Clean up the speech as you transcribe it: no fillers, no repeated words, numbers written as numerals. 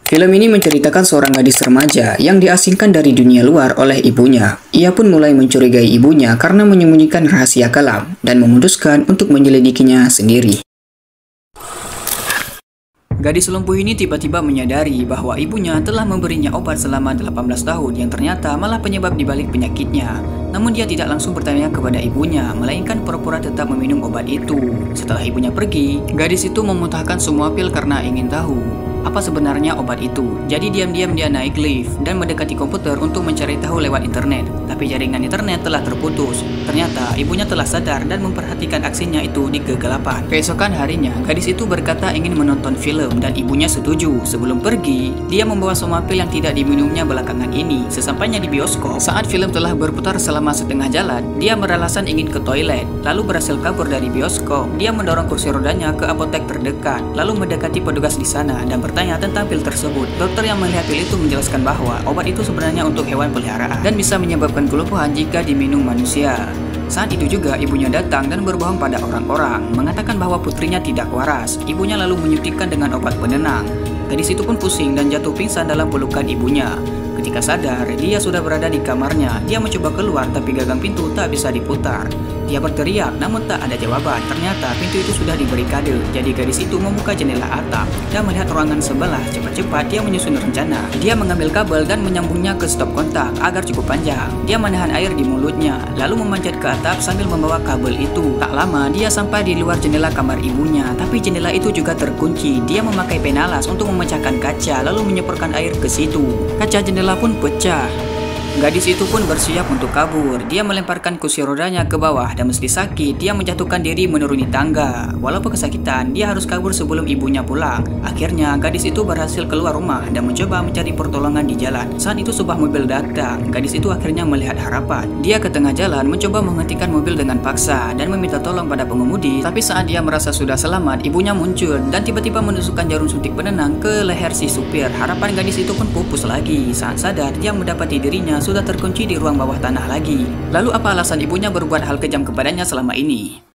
Film ini menceritakan seorang gadis remaja yang diasingkan dari dunia luar oleh ibunya. Ia pun mulai mencurigai ibunya karena menyembunyikan rahasia kelam dan memutuskan untuk menyelidikinya sendiri. Gadis lumpuh ini tiba-tiba menyadari bahwa ibunya telah memberinya obat selama 18 tahun yang ternyata malah penyebab dibalik penyakitnya. Namun dia tidak langsung bertanya kepada ibunya, melainkan pura-pura tetap meminum obat itu. Setelah ibunya pergi, gadis itu memuntahkan semua pil karena ingin tahu apa sebenarnya obat itu. Jadi diam-diam dia naik lift dan mendekati komputer untuk mencari tahu lewat internet. Tapi jaringan internet telah terputus. Ternyata ibunya telah sadar dan memperhatikan aksinya itu di kegelapan. Keesokan harinya, gadis itu berkata ingin menonton film dan ibunya setuju. Sebelum pergi, dia membawa semua pil yang tidak diminumnya belakangan ini. Sesampainya di bioskop, saat film telah berputar selama setengah jalan, dia beralasan ingin ke toilet, lalu berhasil kabur dari bioskop. Dia mendorong kursi rodanya ke apotek terdekat, lalu mendekati petugas di sana dan bertanya tentang pil tersebut. Dokter yang melihat pil itu menjelaskan bahwa obat itu sebenarnya untuk hewan peliharaan dan bisa menyebabkan kelumpuhan jika diminum manusia. Saat itu juga ibunya datang dan berbohong pada orang-orang, mengatakan bahwa putrinya tidak waras. Ibunya lalu menyuntikkan dengan obat penenang. Gadis itu pun pusing dan jatuh pingsan dalam pelukan ibunya. Ketika sadar, dia sudah berada di kamarnya. Dia mencoba keluar tapi gagang pintu tak bisa diputar. Dia berteriak namun tak ada jawaban. Ternyata pintu itu sudah dibarikade. Jadi gadis itu membuka jendela atap dan melihat ruangan sebelah. Cepat-cepat dia menyusun rencana. Dia mengambil kabel dan menyambungnya ke stop kontak agar cukup panjang. Dia menahan air di mulutnya, lalu memanjat ke atap sambil membawa kabel itu. Tak lama dia sampai di luar jendela kamar ibunya, tapi jendela itu juga terkunci. Dia memakai penalas untuk memecahkan kaca, lalu menyemprotkan air ke situ. Kaca jendela pun pecah. Gadis itu pun bersiap untuk kabur. Dia melemparkan kursi rodanya ke bawah dan meski sakit, dia menjatuhkan diri menuruni tangga. Walaupun kesakitan, dia harus kabur sebelum ibunya pulang. Akhirnya, gadis itu berhasil keluar rumah dan mencoba mencari pertolongan di jalan. Saat itu sebuah mobil datang. Gadis itu akhirnya melihat harapan. Dia ke tengah jalan mencoba menghentikan mobil dengan paksa dan meminta tolong pada pengemudi. Tapi saat dia merasa sudah selamat, ibunya muncul dan tiba-tiba menusukkan jarum suntik penenang ke leher si supir. Harapan gadis itu pun pupus lagi. Saat sadar, dia mendapati dirinya sudah terkunci di ruang bawah tanah lagi. Lalu apa alasan ibunya berbuat hal kejam kepadanya selama ini?